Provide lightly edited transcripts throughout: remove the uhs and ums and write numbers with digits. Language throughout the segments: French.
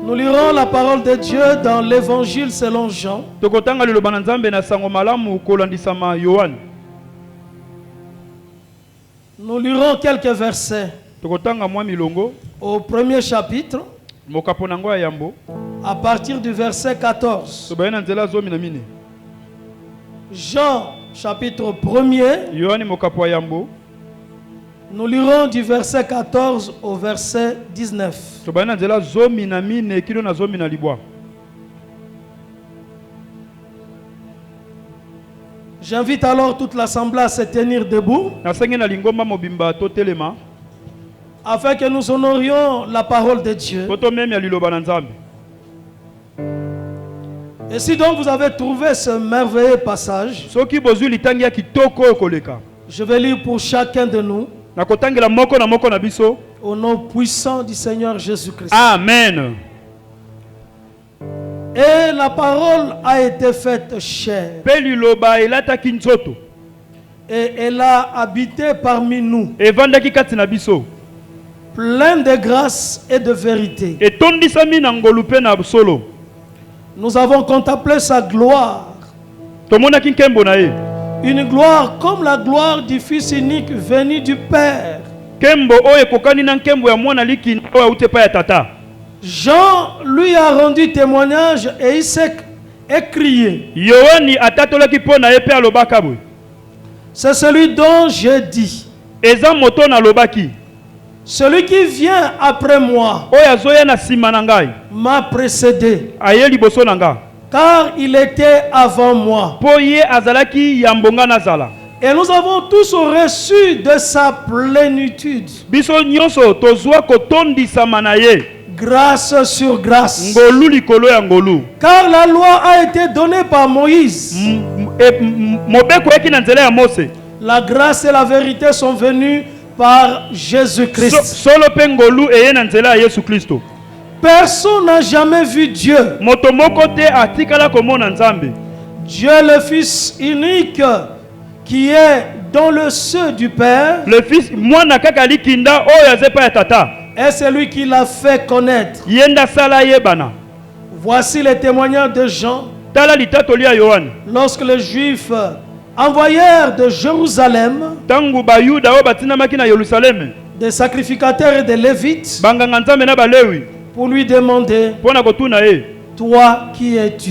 Nous lirons la parole de Dieu dans l'évangile selon Jean. Nous lirons quelques versets au premier chapitre à partir du verset 14. Jean chapitre 1er. Nous lirons du verset 14 au verset 19. J'invite alors toute l'assemblée à se tenir debout afin que nous honorions la parole de Dieu. Et si donc vous avez trouvé ce merveilleux passage, je vais lire pour chacun de nous au nom puissant du Seigneur Jésus-Christ. Amen. Et la parole a été faite chair. Et elle a habité parmi nous, plein de grâce et de vérité. Nous avons contemplé sa gloire, une gloire comme la gloire du Fils unique venu du Père. Jean lui a rendu témoignage et il s'est écrié. C'est celui dont j'ai dit, celui qui vient après moi m'a précédé, car il était avant moi. Et nous avons tous reçu de sa plénitude, grâce sur grâce. Car la loi a été donnée par Moïse. La grâce et la vérité sont venues par Jésus-Christ. Personne n'a jamais vu Dieu. Dieu le Fils unique qui est dans le sein du Père. Le Fils, et c'est lui qui l'a fait connaître. Voici les témoignages de Jean. Lorsque les Juifs envoyèrent de Jérusalem des sacrificateurs et des Lévites pour lui demander, toi qui es-tu?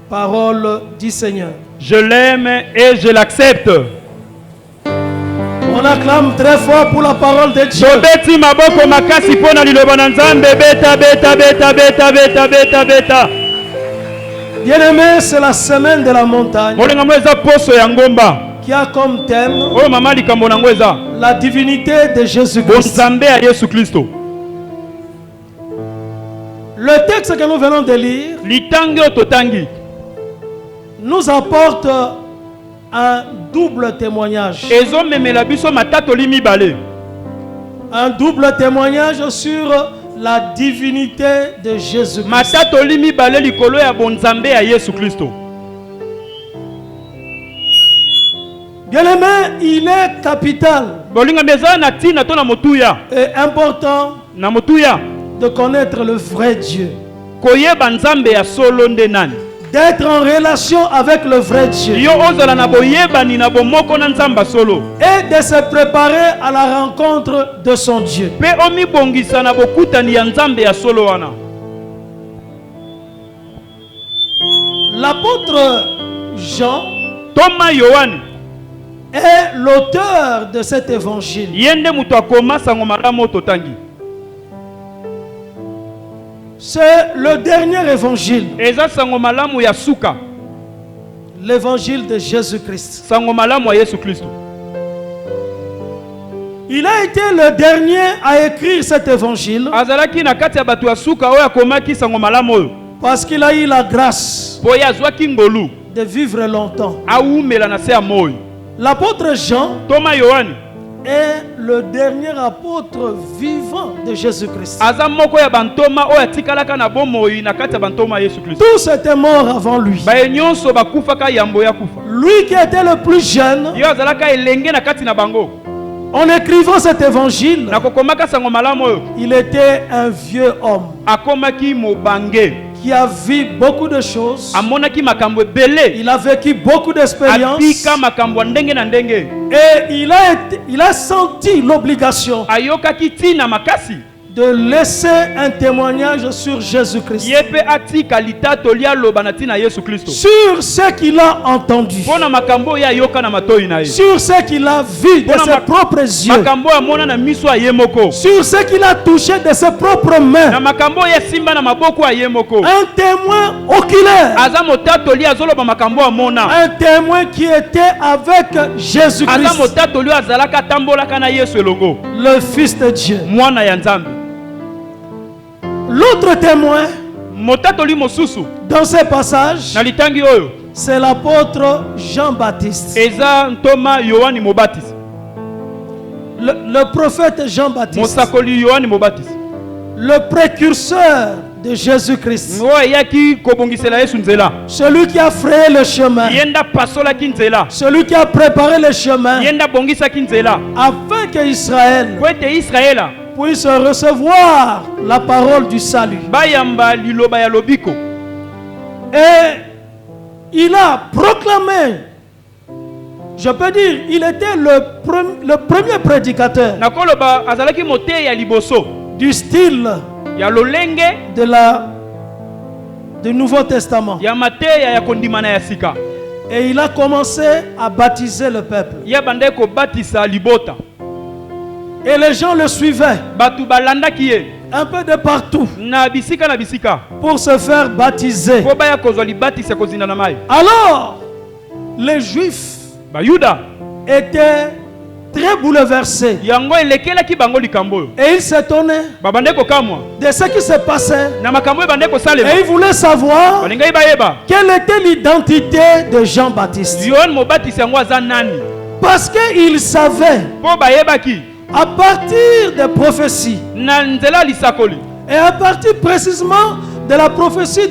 Parole du Seigneur. Je l'aime et je l'accepte. On acclame très fort pour la parole de Dieu. Bien-aimé, c'est la semaine de la montagne qui a comme thème la divinité de Jésus-Christ. Le texte que nous venons de lire nous apporte un double témoignage. Un double témoignage sur la divinité de Jésus-Christ. Bien-aimé, il est capital et important de connaître le vrai Dieu, d'être en relation avec le vrai Dieu et de se préparer à la rencontre de son Dieu. L'apôtre Jean est l'auteur de cet évangile. C'est le dernier évangile, l'évangile de Jésus-Christ. Il a été le dernier à écrire cet évangile parce qu'il a eu la grâce de vivre longtemps. L'apôtre Jean est le dernier apôtre vivant de Jésus-Christ. Tous étaient morts avant lui. Lui qui était le plus jeune En écrivant cet évangile, il était un vieux homme qui a vu beaucoup de choses. Il a vécu beaucoup d'expériences. Et il a senti l'obligation de laisser un témoignage sur Jésus-Christ. Sur ce qu'il a entendu. Sur ce qu'il a vu de ses propres yeux. Sur ce qu'il a touché de ses propres mains. Un témoin oculaire. Un témoin qui était avec Jésus-Christ, le Fils de Dieu. L'autre témoin dans ce passage, c'est l'apôtre Jean-Baptiste. Le prophète Jean-Baptiste, le précurseur de Jésus-Christ, celui qui a frayé le chemin, celui qui a préparé le chemin afin que Israël puisse recevoir la parole du salut. Et il a proclamé, je peux dire, il était le premier prédicateur du style du Nouveau Testament. Et il a commencé à baptiser le peuple. Et les gens le suivaient un peu de partout pour se faire baptiser. Alors, les Juifs étaient très bouleversés. Et ils s'étonnaient de ce qui se passait. Et ils voulaient savoir quelle était l'identité de Jean-Baptiste. Parce qu'ils savaient, à partir des prophéties, et à partir précisément de la prophétie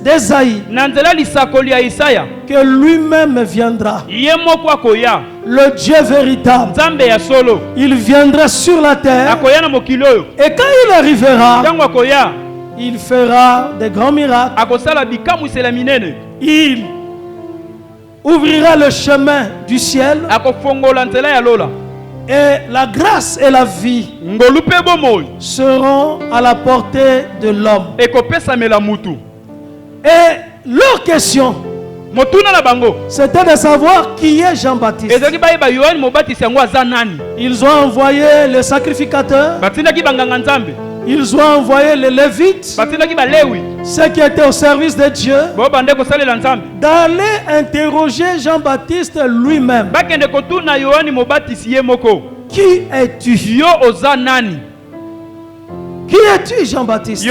d'Ésaïe, que lui-même viendra, le Dieu véritable, il viendra sur la terre, et quand il arrivera, il fera des grands miracles, il ouvrira le chemin du ciel, et la grâce et la vie seront à la portée de l'homme. Et leur question, c'était de savoir qui est Jean-Baptiste. Ils ont envoyé les sacrificateurs, ils ont envoyé les Lévites, ceux qui étaient au service de Dieu, d'aller interroger Jean-Baptiste lui-même. Qui es-tu? Qui es-tu, Jean-Baptiste?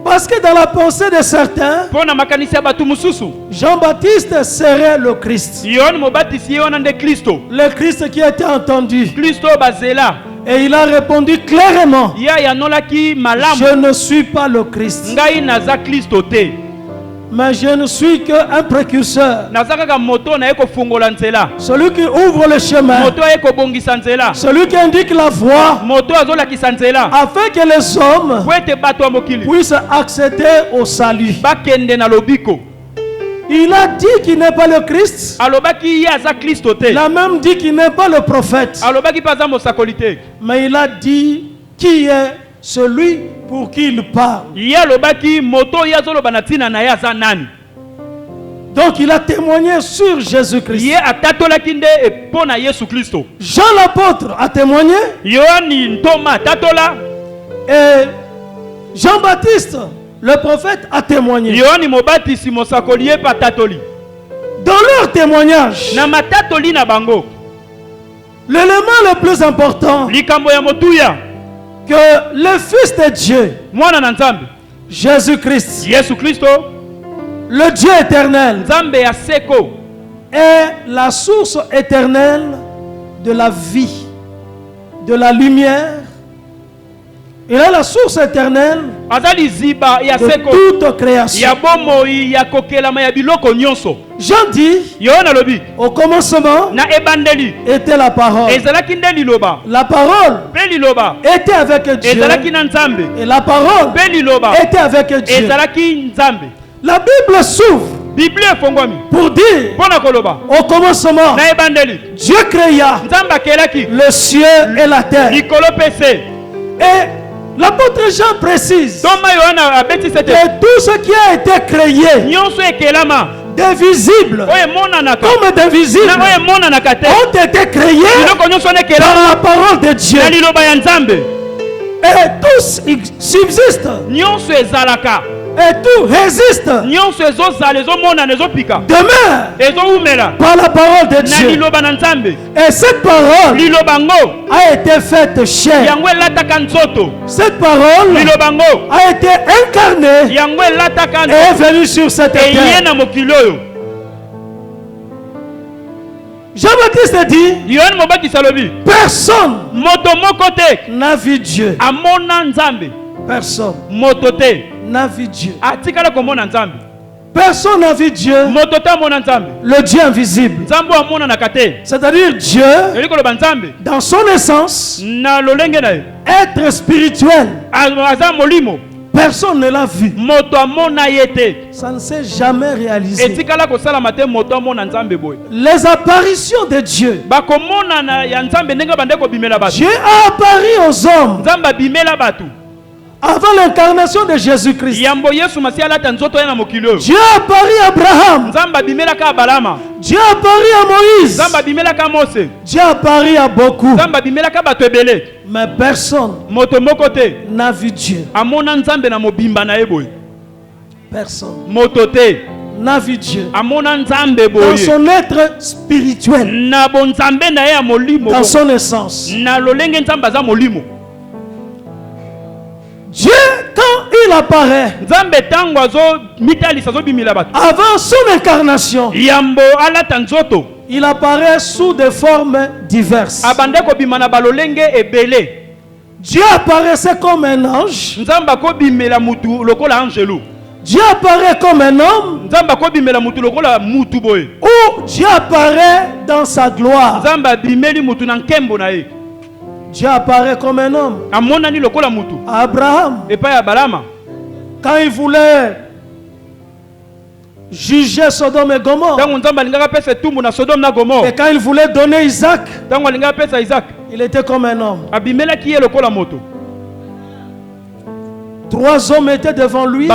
Parce que dans la pensée de certains, Jean-Baptiste serait le Christ. Le Christ qui était entendu. Et il a répondu clairement, je ne suis pas le Christ, mais je ne suis qu'un précurseur. Celui qui ouvre le chemin, celui qui indique la voie, afin que les hommes puissent accéder au salut. Il a dit qu'il n'est pas le Christ. Il a même dit qu'il n'est pas le prophète. Mais il a dit qui est celui pour qui il parle. Donc il a témoigné sur Jésus-Christ. Jean l'apôtre a témoigné. Et Jean-Baptiste, le prophète, a témoigné. Dans leur témoignage, l'élément le plus important, que le Fils de Dieu, Jésus-Christ, le Dieu éternel, est la source éternelle de la vie, de la lumière Il est la source éternelle de toute création. Jean dit, au commencement était la parole. La parole était avec Dieu. Et la parole était avec Dieu. La Bible s'ouvre pour dire, au commencement, Dieu créa le ciel et la terre. Et l'apôtre Jean précise que tout ce qui a été créé, d'invisible comme d'invisible, ont été créés par la parole de Dieu. Et tous subsistent. Et tout résiste. Demeure par la parole de Dieu. Et cette parole a été faite chair. Cette parole a été incarnée et est venue sur cette terre. Jean-Baptiste dit, personne n'a vu Dieu. Personne n'a vu Dieu. Personne n'a vu Dieu. Le Dieu invisible. C'est-à-dire Dieu, dans son essence, être spirituel. Personne ne l'a vu. Ça ne s'est jamais réalisé. Les apparitions de Dieu. Dieu a apparu aux hommes avant l'incarnation de Jésus-Christ. Dieu a apparu à Abraham. Dieu a apparu à Moïse. Dieu a apparu à beaucoup. Mais personne n'a vu Dieu. Personne n'a vu Dieu dans son être spirituel, dans son essence. Dieu, quand il apparaît, avant son incarnation, il apparaît sous des formes diverses. Dieu apparaissait comme un ange. Dieu apparaît comme un homme. Ou Dieu apparaît dans sa gloire. Dieu apparaît comme un homme. À Abraham. Quand il voulait juger Sodome et Gomorrhe. Et quand il voulait donner Isaac, il était comme un homme. 3 hommes étaient devant lui.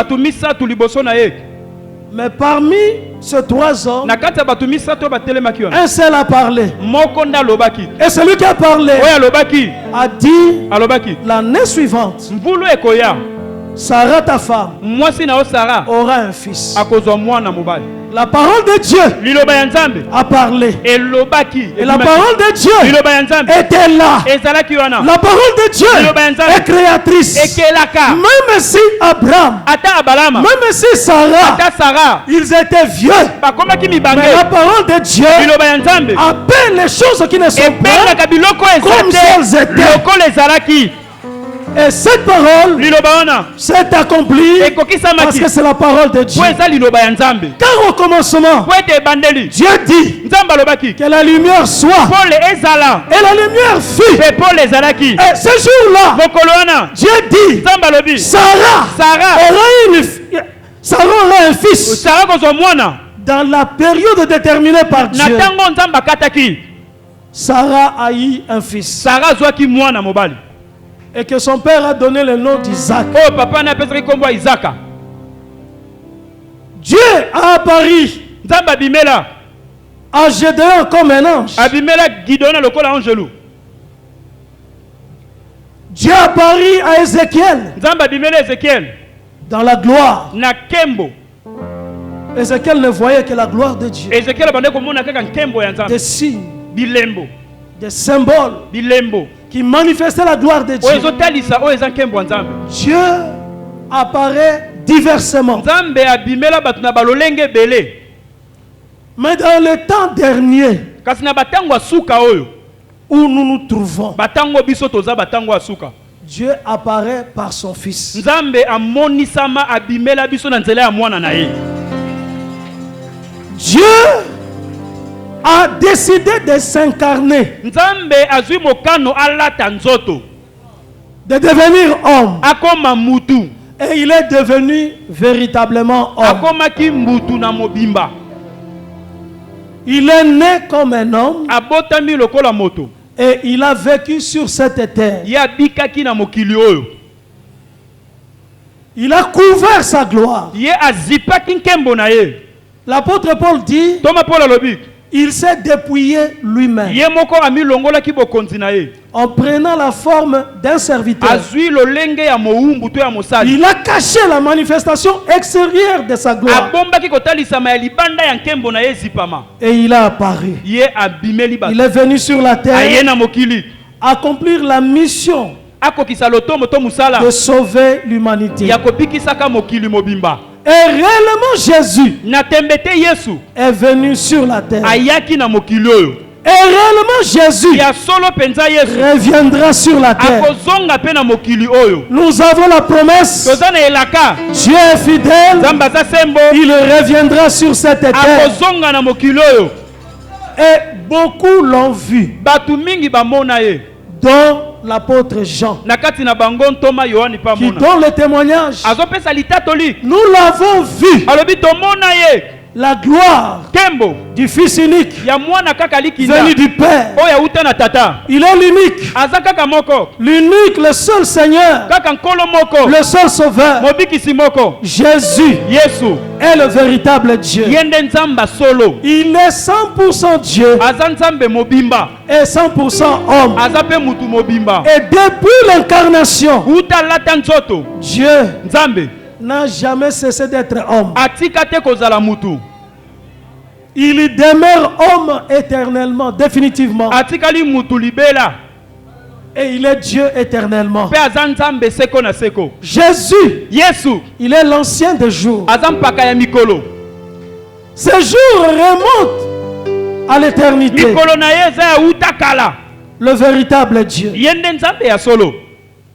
Mais parmi ces 3 hommes, un seul a parlé. Et celui qui a parlé a dit l'année suivante, Sarah, ta femme, aura un fils. La parole de Dieu a parlé. Et la parole de Dieu était là. La parole de Dieu est créatrice. Même si Abraham, même si Sarah, ils étaient vieux, mais la parole de Dieu appelle les choses qui ne sont pas comme si elles étaient. Et cette parole s'est accomplie parce que c'est la parole de Dieu. Car au commencement, Dieu dit que la lumière soit. Et la lumière fut. Et ce jour-là, Dieu dit, Sarah aura un fils. Dans la période déterminée par Dieu, Sarah a eu un fils. Et que son père a donné le nom d'Isaac. Dieu a apparu à Gédéon comme un ange. Dieu a apparu à Ézéchiel dans la gloire. Ézéchiel ne voyait que la gloire de Dieu. Des signes, des symboles qui manifestait la gloire de Dieu. Dieu apparaît diversement. Mais dans le temps dernier où nous nous trouvons, Dieu apparaît par son Fils. Nzambe amonisama abimela biso na nzela ya mwana na ye. Dieu a décidé de s'incarner, Nzambe azwi mokano alata nzoto, de devenir homme. akoma mutu, Et il est devenu véritablement homme. akomaki mutu na mobimba. Il est né comme un homme Abotami lokola moto, et il a vécu sur cette terre. ye abikaki na mokili oyo. Il a couvert sa gloire. Ye azipaki nkembo na ye. L'apôtre Paul dit, Toma Paul alobi, il s'est dépouillé lui-même ye moko ami longolaki bokonzi na ye. en prenant la forme d'un serviteur. Azwi lolenge ya moumbu to ya mosali. Il a caché la manifestation extérieure de sa gloire Abombaki kotalisama ya libanda ya nkembo na ye zipama. et il a apparu. Ye abimeli bato. Il est venu sur la Aye terre na mokili. accomplir la mission Akokisa lotomo to musala. de sauver l'humanité. Ya kobikisaka mokili mobimba. Et réellement Jésus Na tembete Yesu est venu sur la terre. ayaki na mokili oyo. Et réellement Jésus Ya solo penza Yesu reviendra sur la terre. akozonga pe na mokili oyo. Nous avons la promesse. Toza na elaka. Dieu est fidèle. Nzambe aza sembo. Il reviendra sur cette terre. Akozonga na mokili oyo. Et beaucoup l'ont vu, Batu mingi bamona ye. dont l'apôtre Jean, Na kati na bango ntoma Yohani pa qui mona. donne le témoignage. Azopesa litatoli. Nous l'avons vu, Alobi tomona ye. la gloire Kembo du Fils unique ya mwana kaka likinda. venu du Père. Oya uta na tata. Il est l'unique, Aza kaka moko. l'unique, le seul Seigneur, Kaka nkolo moko. le seul Sauveur. Mobikisi moko. Jésus Yesu. est le véritable Dieu. Yende nzamba solo. Il est 100% Dieu Aza nzambe mobimba. et 100% homme. Aza pe mutu mobimba. Et depuis l'incarnation, Uta lata nzoto. Dieu Nzambe. n'a jamais cessé d'être homme. Atika te kozala mutu. Il demeure homme éternellement, définitivement. Atikali mutu libela. Et il est Dieu éternellement. Pe aza nzambe seko na seko. Jésus, Yesu. il est l'ancien des jours. Aza mpaka ya mikolo. Ces jours remontent à l'éternité. Mikolo na ye eza ya uta kala. Le véritable Dieu. Yende nzambe ya solo.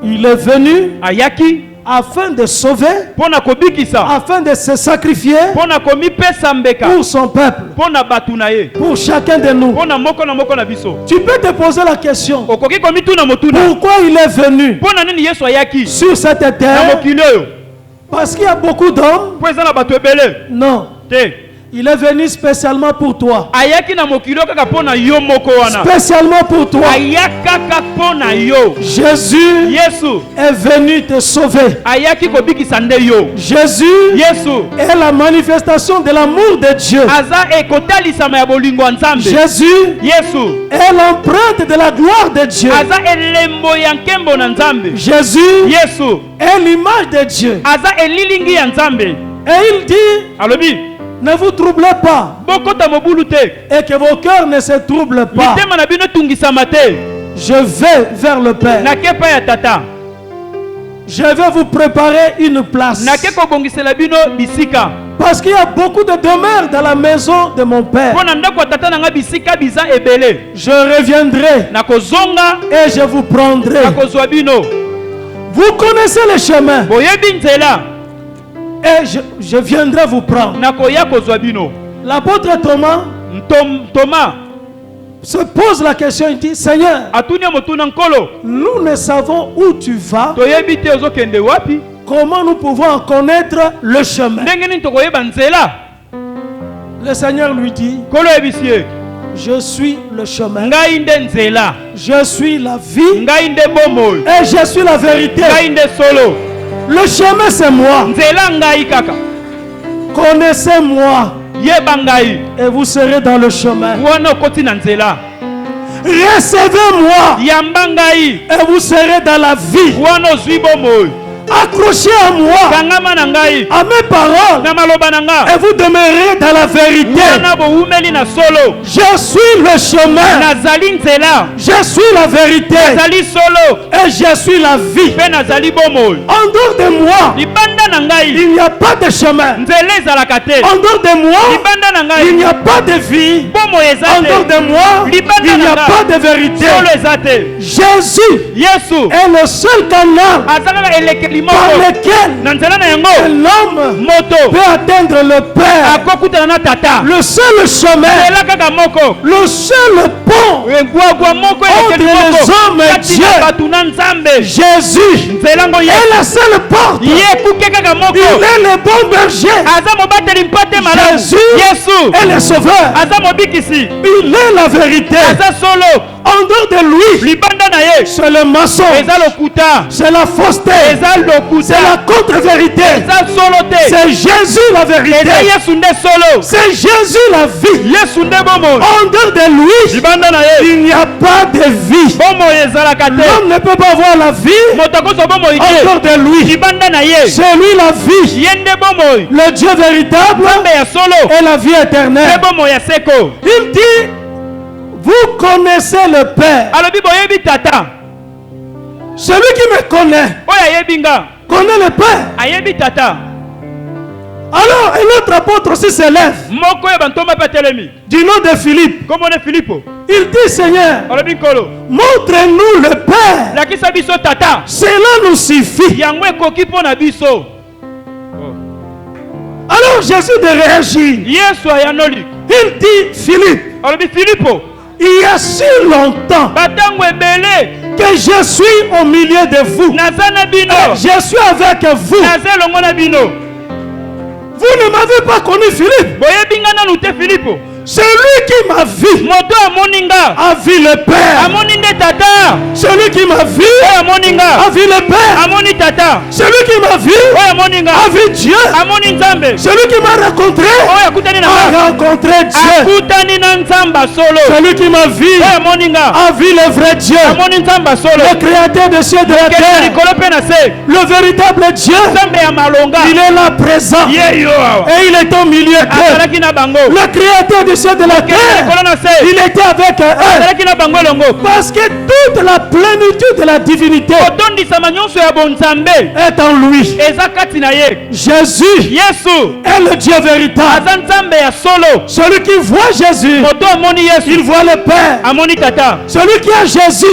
Il est venu Ayaki. afin de sauver, Pona kobikisa. afin de se sacrifier Pona komipesa mbeka. pour son peuple, Pona batu na ye. pour chacun de nous. Pona moko na biso. Tu peux te poser la question, Okoki komituna motuna. pourquoi il est venu Pona nini Yesu ayaki? sur cette Na terre? mokili oyo. Parce qu'il y a beaucoup d'hommes? Po eza na bato ebele. Non. Te. Il est venu spécialement pour toi. Ayaki na mokili oyo kaka pona yo moko wana. Spécialement pour toi. Ayaka kaka pona yo. Jésus Yesu. est venu te sauver. Ayaki kobikisa nde yo. Jésus Yesu. est la manifestation de l'amour de Dieu. Aza ekotalisama ya bolingo ya Nzambe. Jésus Yesu. est l'empreinte de la gloire de Dieu. Aza elembo ya nkembo na Nzambe. Jésus Yesu. est l'image de Dieu. Aza elilingi ya Nzambe. Et il dit, Alobi. ne vous troublez pas Bokota mobulu te. et que vos cœurs ne se troublent pas. Mitema na bino tungisama te. Je vais vers le Père. Nakepa ya tata. Je vais vous préparer une place. Nake kobongisela bino bisika. Parce qu'il y a beaucoup de demeures dans la maison de mon Père. Pona ndako ya tata nanga bisika biza ebele. Je reviendrai Nakozonga. et je vous prendrai. Nakozwa bino. Vous connaissez le chemin. Boyebi nzela. Et je viendrai vous prendre. Nakoya kozwa bino. L'apôtre Thomas Thomas. se pose la question, il dit, Seigneur, Atunia motuna nkolo. nous ne savons où tu vas. Toyebi te ozokende wapi? Comment nous pouvons en connaître le chemin? Ndenge nini tokoyeba nzela? Le Seigneur lui dit, Kolo ebisie. je suis le chemin. Ngai nde nzela. Je suis la vie. Ngai nde bomoi. Et je suis la vérité. Ngai nde solo. Le chemin, c'est moi. Nzela ngai kaka. Connaissez-moi Yeba ngai. et vous serez dans le chemin. Wana okoti na nzela. Recevez-moi Yamba ngai. et vous serez dans la vie. Wana ozwi bomoi. Accrochez à moi, Kangama na ngai. à mes paroles, Na maloba na nga. et vous demeurerez dans la vérité. Wana boumeli na solo. Je suis le chemin. Nazali nzela. Je suis la vérité. Nazali solo. Et je suis la vie. Pe nazali bomoi. En dehors de moi, Libanda il n'y a pas de chemin. En dehors de moi, il n'y a pas de vie. En dehors de moi, il n'y a pas de vérité. Jésus est le seul canal par lequel l'homme peut atteindre le Père. Le seul chemin, le seul pont entre les hommes et Dieu. Jésus est la seule porte. Il est le bon berger. Jésus est le sauveur. Il est la vérité. En dehors de lui, c'est le mensonge, c'est la fausseté, c'est la contre-vérité. C'est Jésus la vérité. C'est Jésus la vie. En dehors de lui, il n'y a pas de vie. L'homme ne peut pas avoir la vie en dehors de lui. C'est lui la vie, le Dieu véritable et la vie éternelle. Il dit, vous connaissez le Père. Celui qui me connaît connaît le Père. Alors, un autre apôtre aussi s'élève du nom de Philippe. Il dit, Seigneur, montre-nous le Père. Cela nous suffit. Alors Jésus de réagir. Il dit, Philippe, il y a si longtemps que je suis au milieu de vous. Je suis avec vous. Vous ne m'avez pas connu, Philippe. Celui qui m'a vu a vu le Père. Celui qui m'a vu a vu le Père. Celui qui m'a vu a vu Dieu. Celui qui m'a rencontré a rencontré Dieu. Celui qui m'a vu a vu le vrai Dieu, le créateur des cieux et de la terre, le véritable Dieu. Il est là présent et il est au milieu d'eux. Le créateur des cieux de la terre, il était avec eux parce que toute la plénitude de la divinité est en lui. Jésus est le Dieu véritable. Celui qui voit Jésus, il voit le Père. Celui qui a Jésus,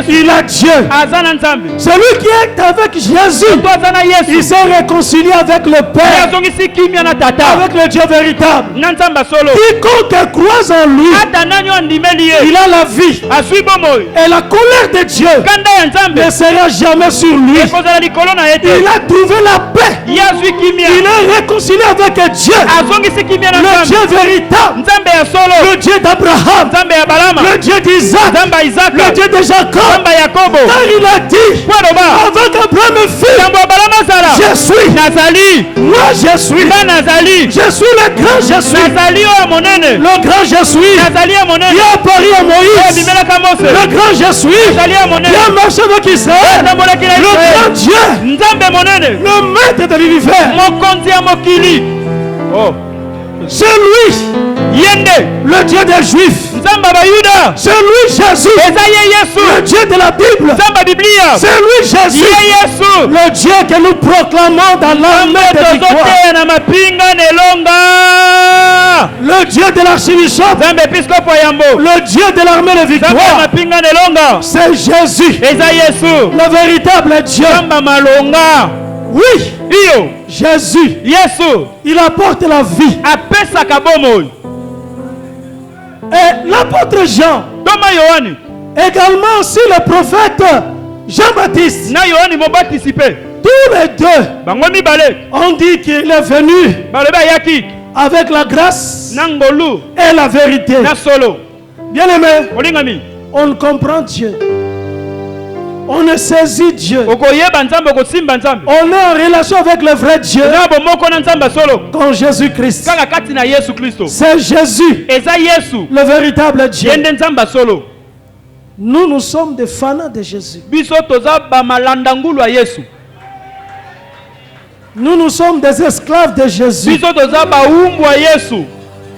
il a Dieu. Celui qui est avec Jésus, il s'est réconcilié avec le Père, avec le Dieu véritable. Quiconque croise en lui, il a la vie. Et la colère de Dieu ne sera jamais sur lui. Il a trouvé la paix. Il est réconcilié avec Dieu, le Dieu véritable, le Dieu d'Abraham, le Dieu d'Isaac, le Dieu de Jacob. Car il a dit, avant qu'Abraham fût, je suis. Moi je suis. Je suis le grand je suis. Le grand je suis. Qui a apparu à Moïse. Le grand je suis. Qui a marché avec Israël. Le grand Dieu. Le maître de l'univers. C'est lui, le Dieu des Juifs. C'est lui Jésus, le Dieu de la Bible. C'est lui Jésus, le Dieu que nous proclamons dans l'armée de victoire. Le Dieu de l'archibishop, le Dieu de l'armée de victoire. C'est Jésus, le véritable Dieu. Oui, Jésus, il apporte la vie. Et l'apôtre Jean, également aussi le prophète Jean-Baptiste, tous les deux ont dit qu'il est venu avec la grâce et la vérité. Bien aimé, on comprend Dieu. On ne saisit Dieu. On est en relation avec le vrai Dieu quand Jésus-Christ. C'est Jésus, le véritable Dieu. Nous sommes des fans de Jésus. Nous sommes des esclaves de Jésus.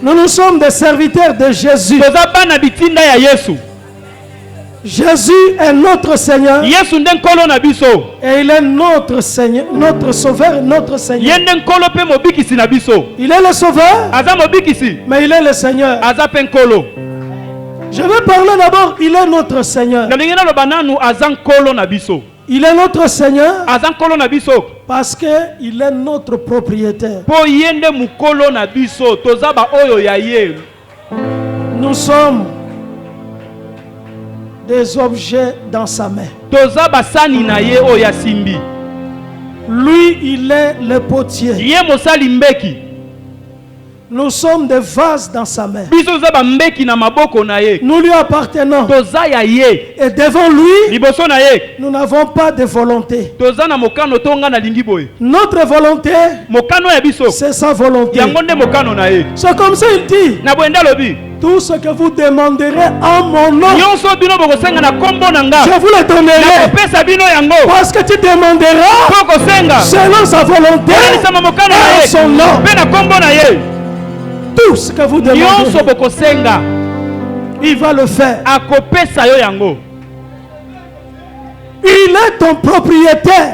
Nous sommes des serviteurs de Jésus. Jésus est notre Seigneur. Yesu nde nkolo na biso. Et il est notre Seigneur, notre Sauveur, notre Seigneur. Ye nde nkolo pe mobikisi na biso. Il est le Sauveur. Aza mobikisi. Mais il est le Seigneur. Aza pe nkolo. Je vais parler d'abord, il est notre Seigneur. Il est notre Seigneur parce qu'il est notre propriétaire. Nous sommes des objets dans sa main. Lui, il est le potier. Nous sommes des vases dans sa main. Nous lui appartenons. Et devant lui, nous n'avons pas de volonté. Notre volonté, c'est sa volonté. C'est comme ça il dit. Tout ce que vous demanderez en mon nom, je vous le donnerai. Parce que tu demanderas selon sa volonté et son nom. Tout ce que vous demandez, il va le faire. Il est ton propriétaire.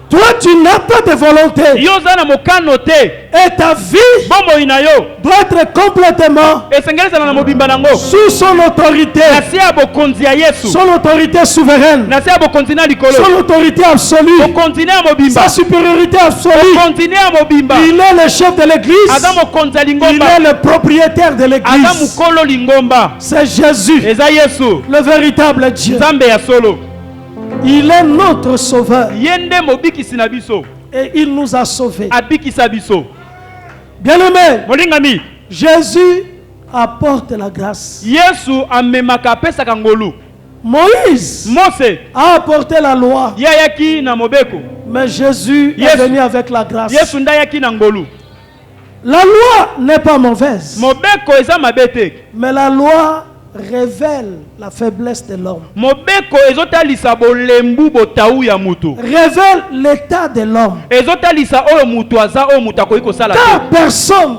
Toi, tu n'as pas de volonté. Et ta vie doit être complètement sous son autorité. Son autorité souveraine. Son autorité absolue. Sa supériorité absolue. Il est le chef de l'église. Il est le propriétaire de l'église. C'est Jésus, le véritable Dieu. Il est notre sauveur. Et il nous a sauvés. Bien-aimé, Jésus apporte la grâce. Moïse a apporté la loi. Mais Jésus est venu avec la grâce. La loi n'est pas mauvaise. Mais la loi révèle la faiblesse de l'homme. Révèle l'état de l'homme. Car personne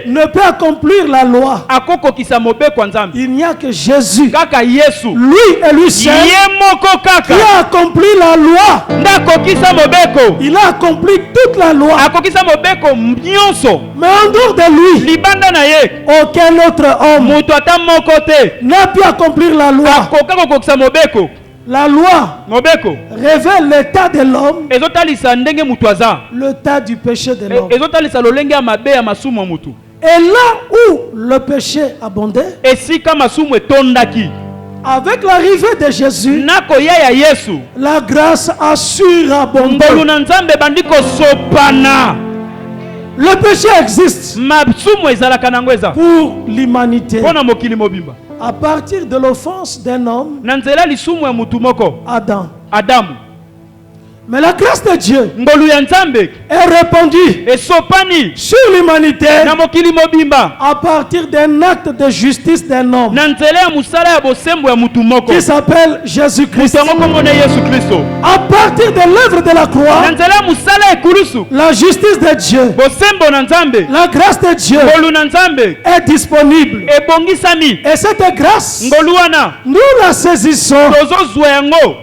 ne peut accomplir la loi. Il n'y a que Jésus, lui et lui seul, qui a accompli la loi. Il a accompli toute la loi. Mais en dehors de lui, aucun autre homme n'a pu accomplir la loi. La loi révèle l'état de l'homme, l'état du péché de l'homme. Et là où le péché abondait, avec l'arrivée de Jésus, la grâce a surabondé. Le péché existe pour l'humanité. À partir de l'offense d'un homme, Adam. Mais la grâce de Dieu est répandue sur l'humanité à partir d'un acte de justice d'un homme qui s'appelle Jésus-Christ. À partir de l'œuvre de la croix, la justice de Dieu, la grâce de Dieu est disponible. Et cette grâce, nous la saisissons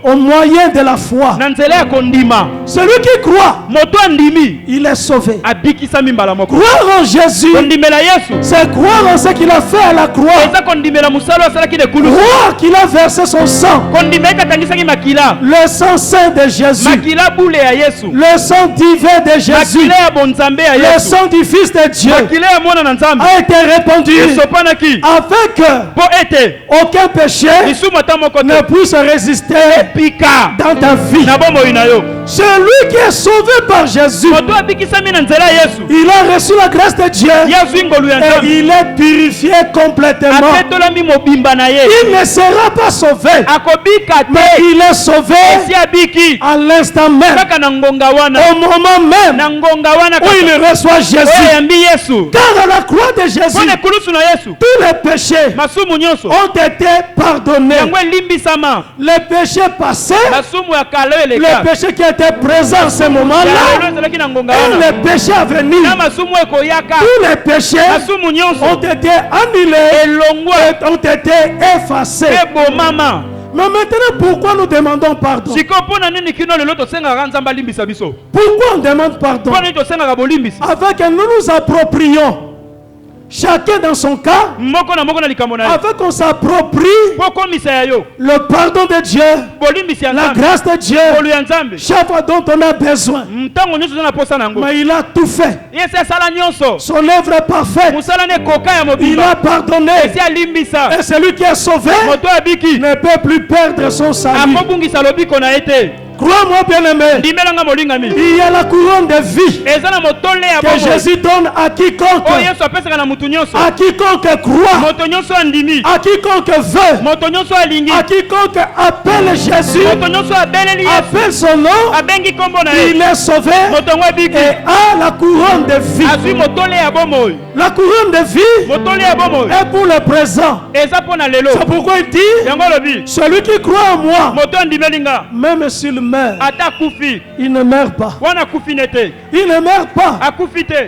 au moyen de la foi. Celui qui croit, il est sauvé. Croire en Jésus, c'est croire en ce qu'il a fait à la croix. Croire qu'il a versé son sang, le sang saint de Jésus, le sang divin de Jésus, le sang du Fils de Dieu a été répandu afin que aucun péché ne puisse résister dans ta vie. Celui qui est sauvé par Jésus, il a reçu la grâce de Dieu et il est purifié complètement. Il ne sera pas sauvé, mais il est sauvé à l'instant même, au moment même où il reçoit Jésus. Car à la croix de Jésus, tous les péchés ont été pardonnés. Les péchés passés, les péchés péché qui était présent à ce moment-là et les péchés à venir, tous les péchés ont été annulés et ont été effacés. Mais maintenant, pourquoi nous demandons pardon? Pourquoi on demande pardon? Afin que nous nous approprions, chacun dans son cas, afin qu'on s'approprie le pardon de Dieu, la grâce de Dieu, chaque fois dont on a besoin. Mais il a tout fait. Son œuvre est parfaite. Il a pardonné. Et celui qui est sauvé ne peut plus perdre son salut. Crois-moi bien aimé, il y a la couronne de vie que Jésus donne à quiconque croit, à quiconque veut, à quiconque appelle Jésus, appelle son nom, il est sauvé et a la couronne de vie. La couronne de vie est pour le présent. C'est pourquoi il dit, celui qui croit en moi, même s'il meurt, il ne meurt pas. Il ne meurt pas.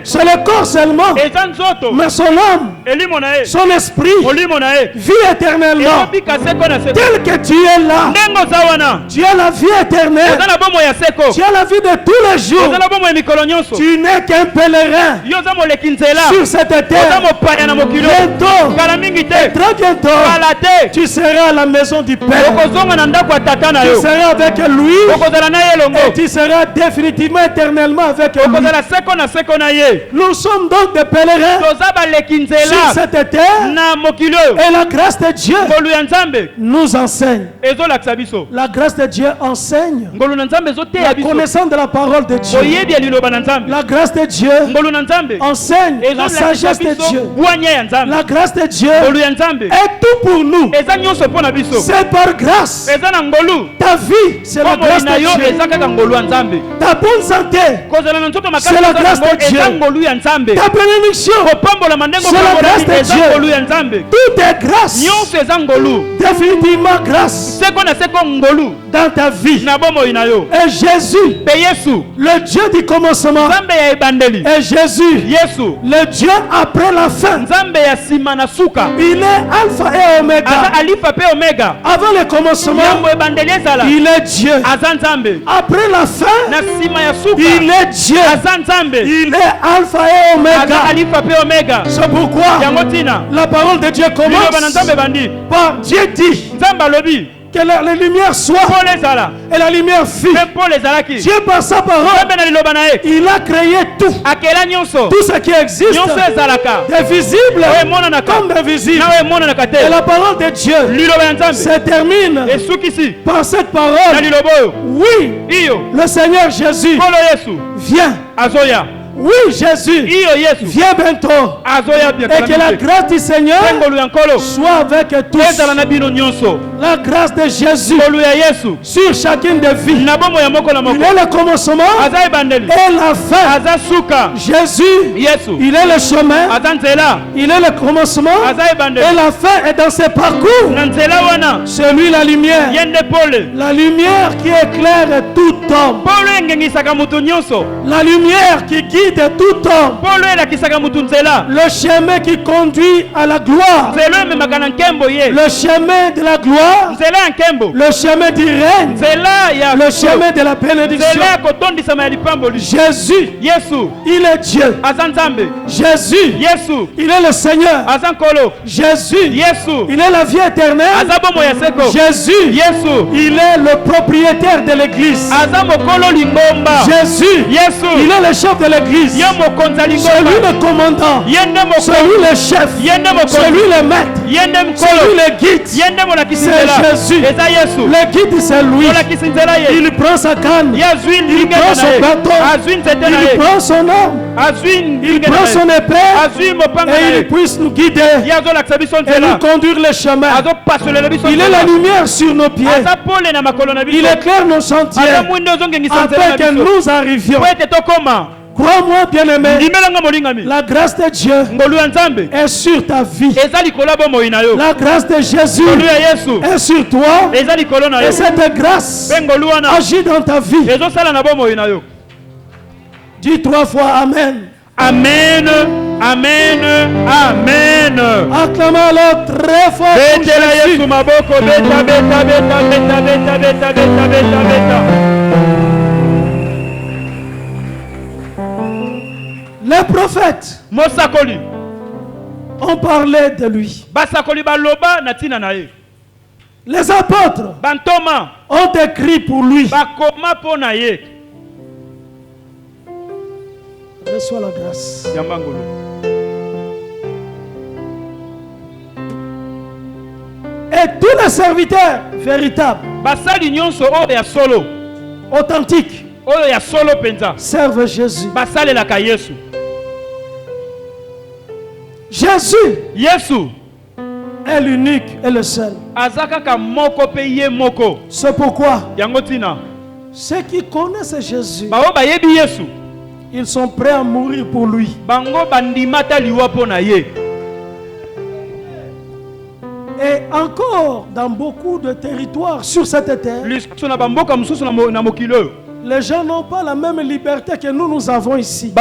C'est le corps seulement, mais son âme, son esprit vit éternellement. Tel que tu es là, tu as la vie éternelle, tu as la vie de tous les jours. Tu n'es qu'un pèlerin sur cette terre. Bientôt, très bientôt, tu seras à la maison du Père. Tu seras avec lui et tu seras définitivement éternellement avec lui. Nous sommes donc des pèlerins sur cette terre et la grâce de Dieu nous enseigne. La grâce de Dieu enseigne la connaissance de la parole de Dieu. La grâce de Dieu enseigne la sagesse de Dieu. La grâce de Dieu est tout pour nous. C'est par grâce. Ta vie, c'est la grâce de Dieu. Ta bonne santé, c'est la grâce de Dieu. Ta bénédiction, c'est la grâce de Dieu. Tout est grâce. Définitivement grâce dans ta vie. Et Jésus, le Dieu du commencement, et Jésus, le Dieu après la fin. Il est Alpha et Oméga. Avant le commencement, il est Dieu. Après la fin, il est Dieu. Il est Alpha et Oméga. C'est pourquoi la parole de Dieu commence par Dieu dit que la lumière soit et la lumière fut. Dieu par sa parole, il a créé tout. Tout ce qui existe, des visibles comme d'invisibles. Et la parole de Dieu se termine par cette parole. Oui, le Seigneur Jésus vient. Oui, Jésus, viens bientôt. Et que la grâce du Seigneur soit avec tous. La grâce de Jésus sur chacune des vies. Il est le commencement et la fin. Jésus, il est le chemin. Il est le commencement et la fin est dans ses parcours. C'est lui la lumière. La lumière qui éclaire tout homme. La lumière qui guide tout homme. Le chemin qui conduit à la gloire. Le chemin de la gloire. Le chemin du règne. Le chemin de la bénédiction. Jésus, il est Dieu. Jésus, il est le Seigneur. Jésus, il est la vie éternelle. Jésus, il est le propriétaire de l'église. Jésus, il est le chef de l'église. C'est lui le commandant. C'est lui le chef. C'est lui le maître. C'est lui le guide. C'est Jésus. Le guide, c'est lui. Il prend sa canne. Il prend son bâton. Il prend son homme. Il prend son épée. Et il puisse nous guider et nous conduire le chemin. Il est la lumière sur nos pieds. Il éclaire nos sentiers afin que nous arrivions Crois-moi, bien-aimé, la grâce de Dieu est sur ta vie. La grâce de Jésus est sur toi. Et cette grâce agit dans ta vie. Dis 3 fois Amen. Amen. Amen. Amen. Acclamons-le très fort. Les prophètes ont parlé de lui. Les apôtres ont écrit pour lui. Reçois la grâce. Et tous les serviteurs véritables, authentiques, servent Jésus. Jésus est l'unique et le seul. C'est pourquoi ceux qui connaissent Jésus, ils sont prêts à mourir pour lui. Et encore dans beaucoup de territoires sur cette terre, les gens n'ont pas la même liberté que nous avons ici.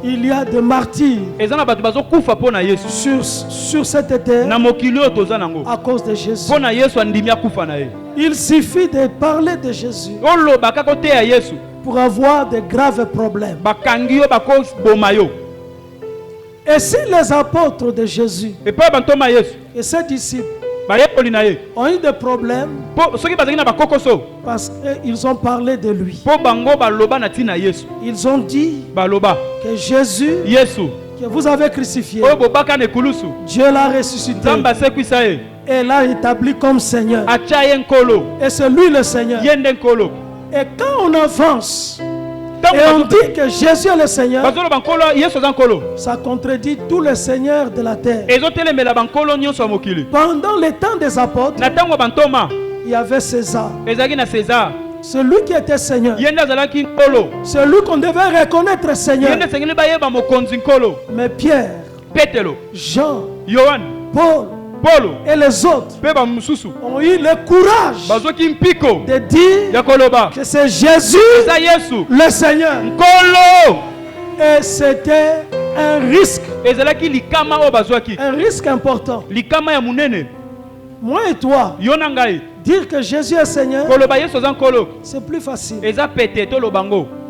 Il y a des martyrs sur cette terre à cause de Jésus. Il suffit de parler de Jésus pour avoir de graves problèmes. Et si les apôtres de Jésus et ses disciples ont eu des problèmes parce qu'ils ont parlé de lui, ils ont dit que Jésus que vous avez crucifié, Dieu l'a ressuscité et l'a établi comme Seigneur. Et c'est lui le Seigneur. Et quand on avance et on dit que Jésus est le Seigneur, ça contredit tous les seigneurs de la terre. Pendant les temps des apôtres, il y avait César. Celui qui était Seigneur, celui qu'on devait reconnaître Seigneur. Mais Pierre, Jean, Paul et les autres ont eu le courage de dire que c'est Jésus le Seigneur. Et c'était un risque important. Moi et toi, dire que Jésus est Seigneur, c'est plus facile.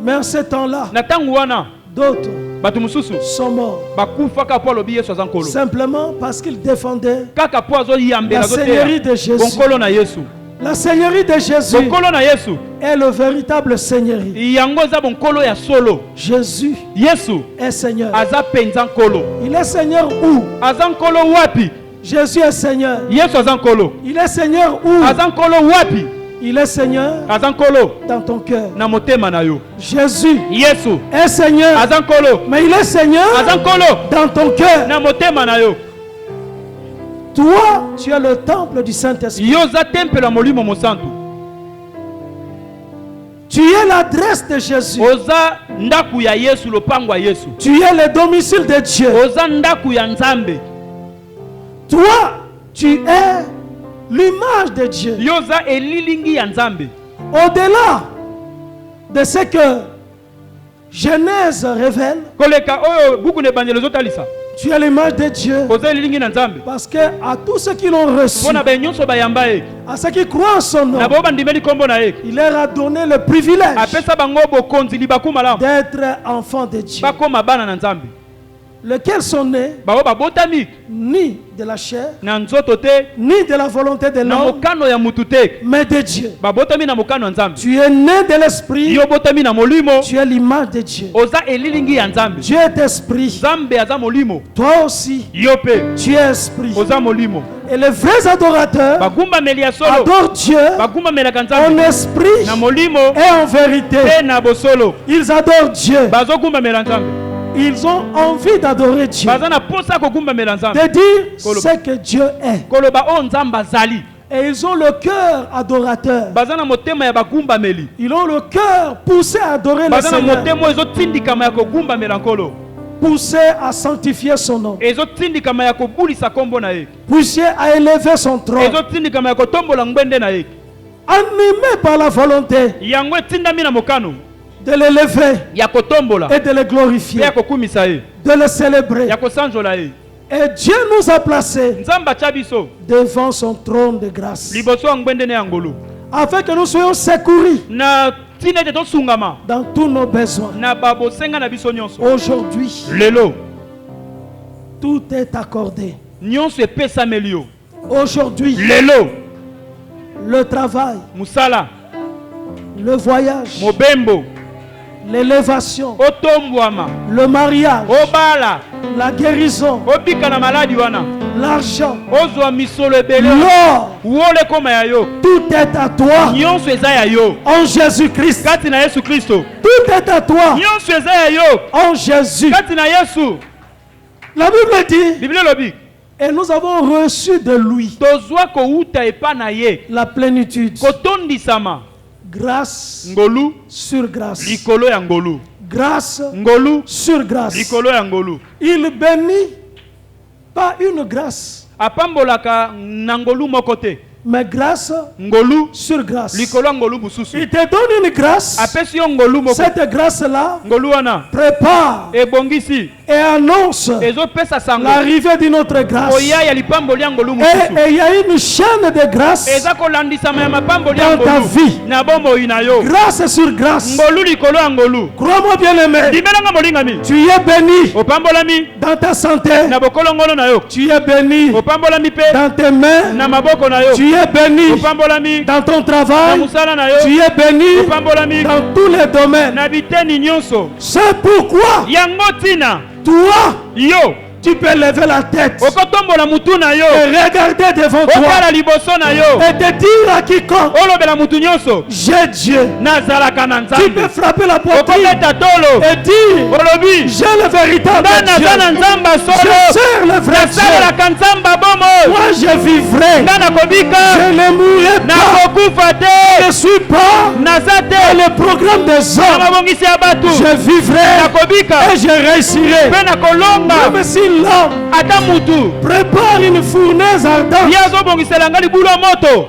Mais en ce temps-là, d'autres sont morts simplement parce qu'ils défendaient la Seigneurie de Jésus. La Seigneurie de Jésus est le véritable Seigneurie. Jésus est Seigneur. Il est Seigneur où? Jésus est Seigneur. Il est Seigneur où? Il est Seigneur dans ton cœur. Jésus est Seigneur, mais il est Seigneur dans ton cœur. Toi, tu es le temple du Saint-Esprit. Tu es l'adresse de Jésus. Tu es le domicile de Dieu. Toi, tu es l'image de Dieu. Au-delà de ce que Genèse révèle, tu es l'image de Dieu. Parce que à tous ceux qui l'ont reçu, à ceux qui croient en son nom, il leur a donné le privilège d'être enfants de Dieu, lesquels sont nés ni de la chair, ni de la volonté de l'homme, mais de Dieu. Tu es né de l'esprit, tu es l'image de Dieu. Dieu est esprit, toi aussi tu es esprit. Et les vrais adorateurs adorent Dieu en esprit et en vérité. Ils adorent Dieu. Ils ont envie d'adorer Dieu, de dire ce que Dieu est. Et ils ont le cœur adorateur. Ils ont le cœur poussé à adorer le Seigneur. Poussé à sanctifier son nom. Poussé à élever son trône. Animé par la volonté de l'élever et de le glorifier, de le célébrer. Et Dieu nous a placés devant son trône de grâce, afin que nous soyons secourus dans tous nos besoins. Aujourd'hui, tout est accordé. Aujourd'hui, le travail, le voyage, l'élévation, le mariage, la guérison, l'argent, l'or, tout est à toi en Jésus-Christ. Tout est à toi en Jésus. La Bible dit, et nous avons reçu de lui la plénitude. Grâce sur grâce. Grâce sur grâce. Il bénit pas une grâce, mais grâce sur grâce. Il te donne une grâce. Cette grâce-là prépare et annonce l'arrivée d'une autre grâce. Et il y a une chaîne de grâce dans ta vie. Grâce sur grâce. Crois-moi bien aimé, tu es béni dans ta santé. Tu es béni dans tes mains. Tu es béni dans ton travail. Tu es béni dans tous les domaines. C'est pourquoi toi, tu peux lever la tête et regarder devant toi et te dire à quiconque, j'ai Dieu. Tu peux frapper la poitrine et dire, j'ai le véritable Dieu. Je sers le vrai Dieu. Moi je vivrai, je ne mourrai pas, je ne suis pas dans le programme des hommes. Je vivrai et je réussirai. Même si l'homme prépare une fournaise ardente,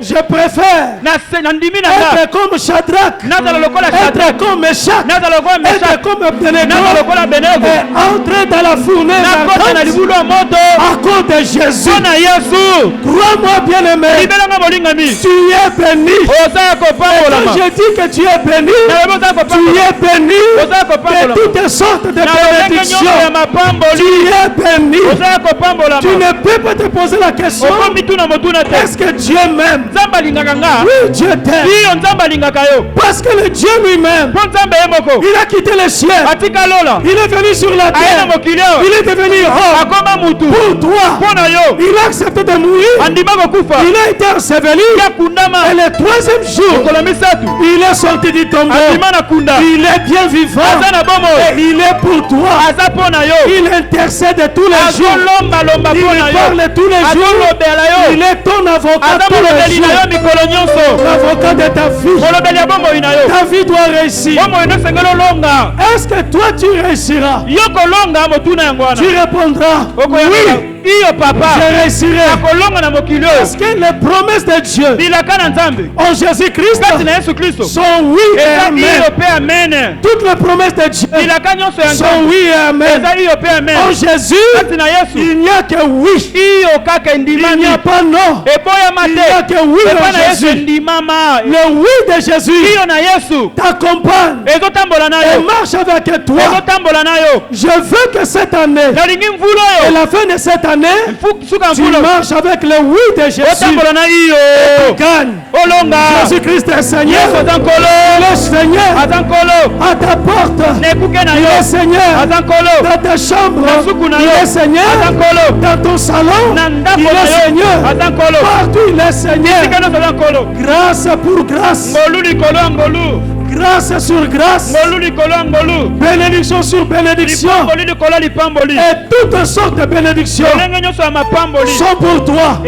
je préfère être comme Shadrach, être comme Meshach, être comme Abednego et entrer dans la fournaise ardente à cause de Jésus. Crois-moi bien aimé, tu es béni. Et quand je dis que tu es béni, tu es béni de toutes sortes de bénédictions. Tu es béni. Tu ne peux pas te poser la question, est-ce que Dieu m'aime? Oui, Dieu t'aime. Parce que le Dieu lui-même, il a quitté le ciel, il est venu sur la terre, il est devenu homme pour toi. Il a accepté de mourir, il a été enseveli, et le troisième jour il est sorti du tombeau. Il est bien vivant et il est pour toi. Il intercède de tous les jours. Il parle tous les jours. Il est ton avocat tous les jours. L'avocat de ta vie. Ta vie doit réussir. Est-ce que toi tu réussiras? Tu répondras oui. Je réussirai. Parce que les promesses de Dieu en Jésus-Christ sont oui et amen. Toutes les promesses de Dieu sont oui et amen. En Jésus, il n'y a que oui. Il n'y a pas non. Il n'y a que oui en Jésus. Le oui de Jésus t'accompagne et marche avec toi. Je veux que cette année et la fin de cette année, tu marches avec le oui de Jésus. Et tu gagnes. Jésus-Christ est Seigneur. Le Seigneur à ta porte. Il est Seigneur dans ta chambre. Il est Seigneur dans ton salon. Il est Seigneur partout. Il est Seigneur. Grâce pour grâce. Grâce sur grâce. Bénédiction sur bénédiction. Et toutes sortes de bénédictions sont pour toi.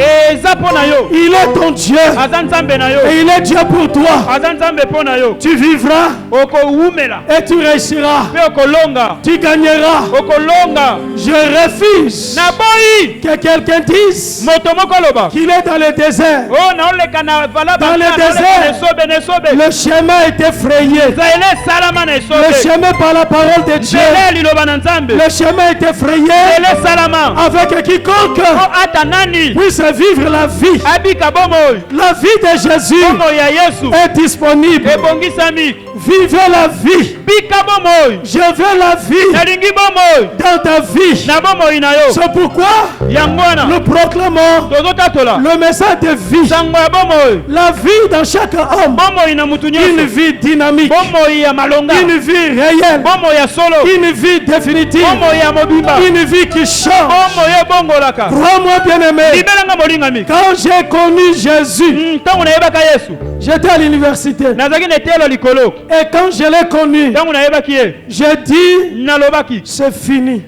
Il est ton Dieu. Et il est Dieu pour toi. Tu vivras et tu réussiras. Tu gagneras. Je refuse que quelqu'un dise qu'il est dans le désert. Dans le désert, le chemin est effrayé. Le chemin par la parole de Dieu. Le chemin est effrayé avec quiconque puisse vivre la vie. La vie de Jésus est disponible. Vivez la vie. Je veux la vie dans ta vie. C'est pourquoi nous proclamons le message de vie. La vie dans chaque homme. Une vie dynamique. Une vie réelle. Une vie définitive. Une vie qui change. Crois-moi bien aimé. Quand j'ai connu Jésus, j'étais à l'université. Et quand je l'ai connu, j'ai dit, c'est fini.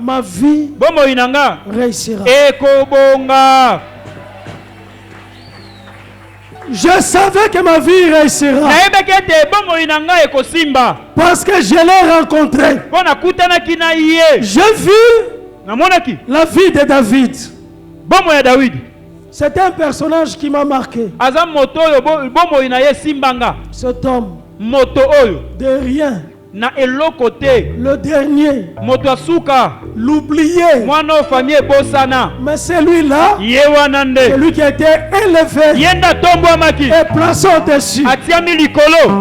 Ma vie réussira. Je savais que ma vie réussira. Parce que je l'ai rencontré. J'ai vu la vie de David. C'est un personnage qui m'a marqué. Cet homme de rien, le dernier, l'oublié, mais celui-là, celui qui a été élevé et placé au-dessus.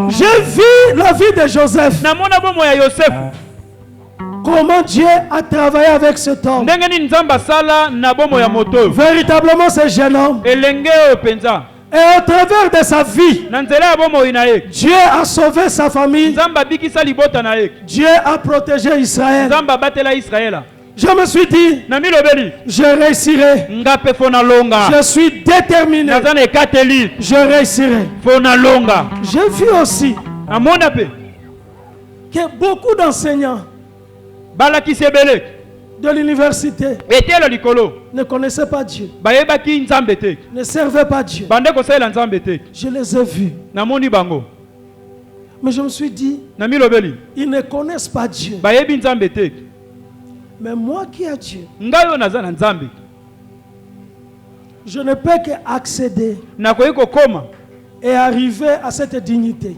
J'ai vu la vie de Joseph. Comment Dieu a travaillé avec cet homme. Véritablement, ce jeune homme. Et au travers de sa vie, Dieu a sauvé sa famille. Dieu a protégé Israël. Je me suis dit, je réussirai. Je suis déterminé. Je réussirai. J'ai vu aussi que beaucoup d'enseignants de l'université ne connaissaient pas Dieu, ne servaient pas Dieu. Je les ai vus. Mais je me suis dit, ils ne connaissent pas Dieu. Mais moi qui ai Dieu, je ne peux qu'accéder et arriver à cette dignité.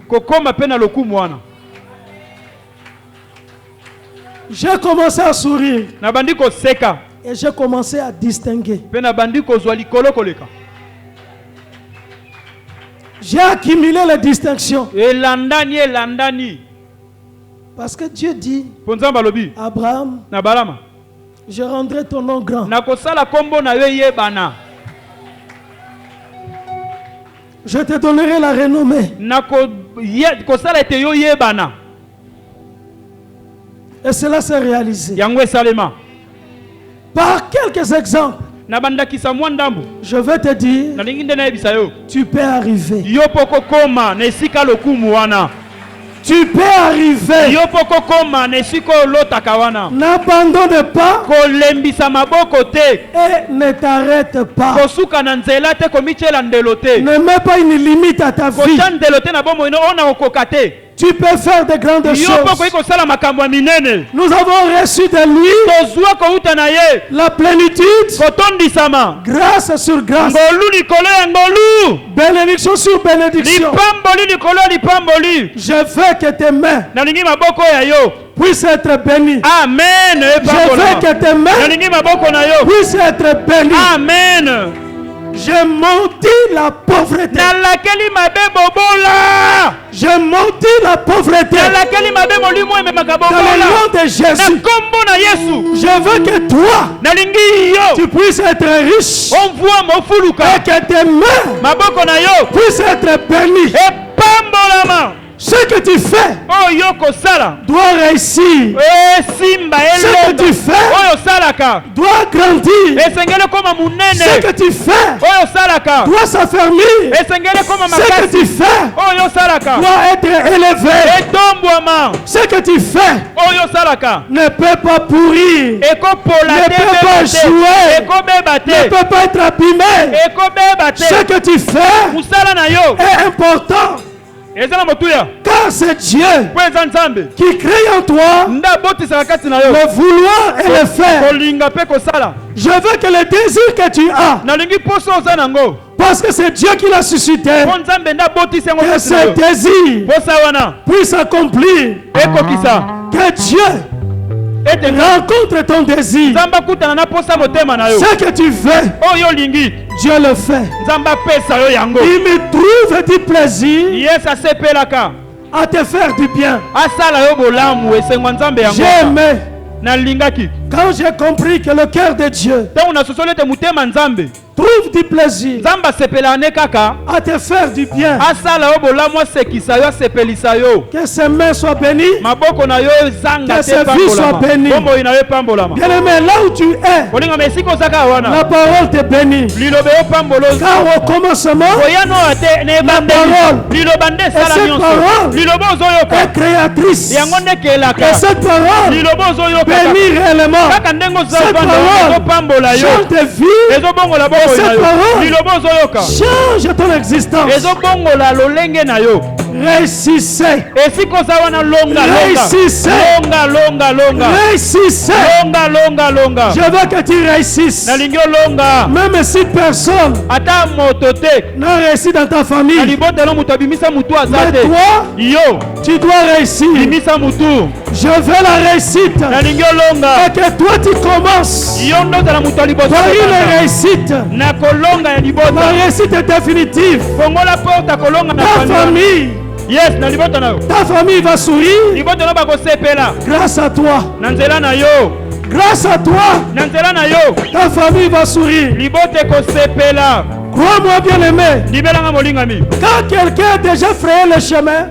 J'ai commencé à sourire et j'ai commencé à distinguer. J'ai accumulé les distinctions. Parce que Dieu dit, Abraham, je rendrai ton nom grand. Je te donnerai la renommée. Et cela s'est réalisé. Par quelques exemples, je vais te dire, tu peux arriver. Tu peux arriver. N'abandonne pas et ne t'arrête pas. Ne mets pas une limite à ta vie. Tu peux faire de grandes choses. Nous avons reçu de lui la plénitude, grâce sur grâce, bénédiction sur bénédiction. Je veux que tes mains puissent être bénies. Amen. Je veux que tes mains puissent être bénies. Amen. J'ai menti la pauvreté. J'ai menti la pauvreté. Dans le nom de Jésus. Je veux que toi, tu puisses être riche. Et que tes mains puissent être bénies. Ce que tu fais doit réussir. Ce que tu fais doit grandir. Ce que tu fais doit s'affermir. Ce que tu fais doit être élevé. Ce que tu fais ne peut pas pourrir, ne peut pas jouer, ne peut pas être abîmé. Ce que tu fais est important. Car c'est Dieu qui crée en toi le vouloir et le faire. Je veux que le désir que tu as, parce que c'est Dieu qui l'a suscité, que ce désir puisse s'accomplir. Que Dieu rencontre ton désir. Ce que tu veux, Dieu le fait. Il me trouve du plaisir à te faire du bien. J'ai aimé quand j'ai compris que le cœur de Dieu trouve du plaisir à te faire du bien. Que ses mains soient bénies, que ses vies soient bénies. Bien aimé, là où tu es, la parole te bénit. Car au commencement, la parole, et cette parole est créatrice. Et cette parole bénit réellement. Cette parole change de vie. Cette parole change ton existence. Réussissez. Réussissez. Réussissez. Je veux que tu réussisses. Même si personne n'a réussi dans ta famille, mais toi, tu dois réussir. Je veux la réussite. Et que toi tu commences par une réussite. La réussite est définitive. Ta famille, ta famille va sourire grâce à toi. Grâce à toi, ta famille va sourire. Crois-moi bien aimé, quand quelqu'un a déjà frayé le chemin,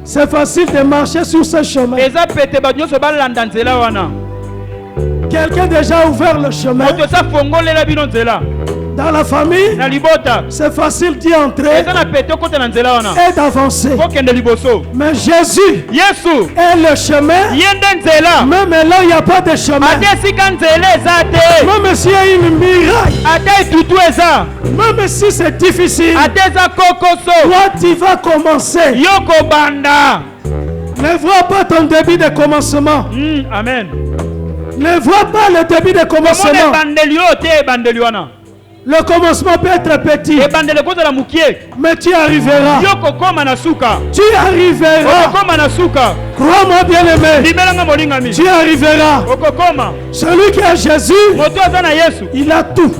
c'est facile de marcher sur ce chemin. Quelqu'un a déjà ouvert le chemin. Dans la famille, c'est facile d'y entrer et d'avancer. Mais Jésus est le chemin. Même là, il n'y a pas de chemin. Même s'il y a une muraille, même si c'est difficile, toi tu vas commencer. Ne vois pas ton début de commencement. Amen. Ne vois pas le début de commencement. Le commencement peut être petit, mais tu arriveras. Tu arriveras. Crois-moi bien aimé, tu arriveras. Celui qui a Jésus, il a tout.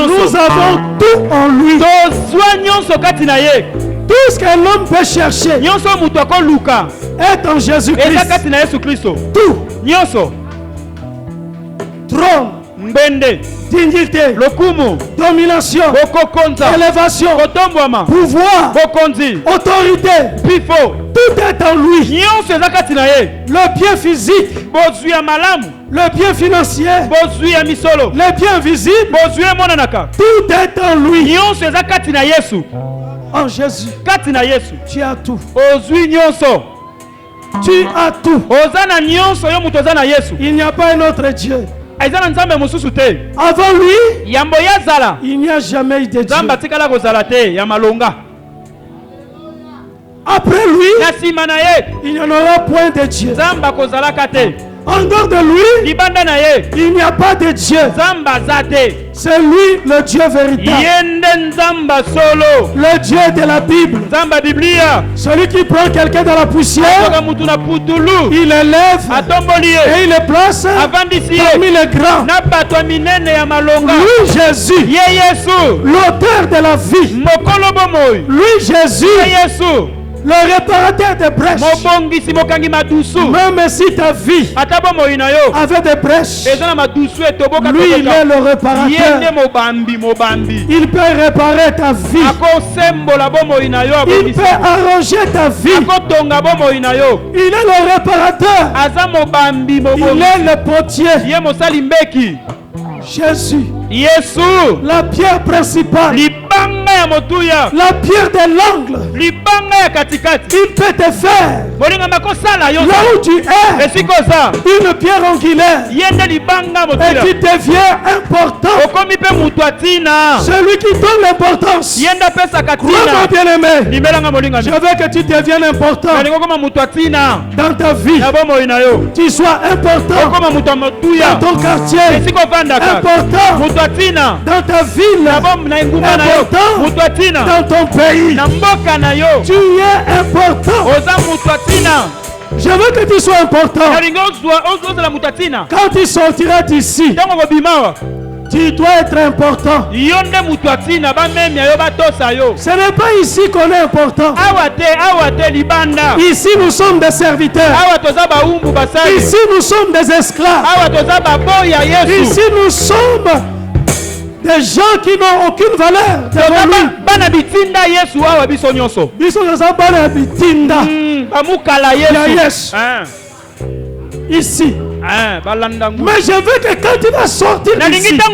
Nous avons tout en lui. Tout ce qu'un homme peut chercher est en Jésus-Christ. Tout. Trône, dignité, domination, élévation, pouvoir, autorité, tout est en lui. Le bien physique, le bien financier, le bien visible, tout est en lui. En Jésus, tu as tout. Tu as tout. Il n'y a pas un autre Dieu. Avant lui, il n'y a jamais eu de Dieu. Après lui, il n'y en aura point de Dieu. En dehors de lui, il n'y a pas de Dieu. C'est lui le Dieu véritable. Le Dieu de la Bible. Celui qui prend quelqu'un dans la poussière, il l'élève et il le place parmi les grands. Lui Jésus, l'auteur de la vie. Lui Jésus, Le réparateur des brèches. Même si ta vie avait des brèches, lui il est le réparateur. Il peut réparer ta vie. Il peut arranger ta vie. Il est le réparateur. Il est le potier. Jésus, la pierre principale, la pierre de l'angle, il peut te faire là où tu es une pierre angulaire et tu deviens important. Celui qui donne l'importance, crois-moi bien-aimé, je veux que tu deviennes important dans ta vie. Tu sois important dans ton quartier, important dans ta ville, important dans ton pays. Tu es important. Je veux que tu sois important. Quand tu sortiras d'ici, tu dois être important. Ce n'est pas ici qu'on est important. Ici nous sommes des serviteurs. Ici nous sommes des esclaves. Ici nous sommes des gens qui n'ont aucune valeur devant lui. Ici. Mais je veux que quand tu vas sortir d'ici, là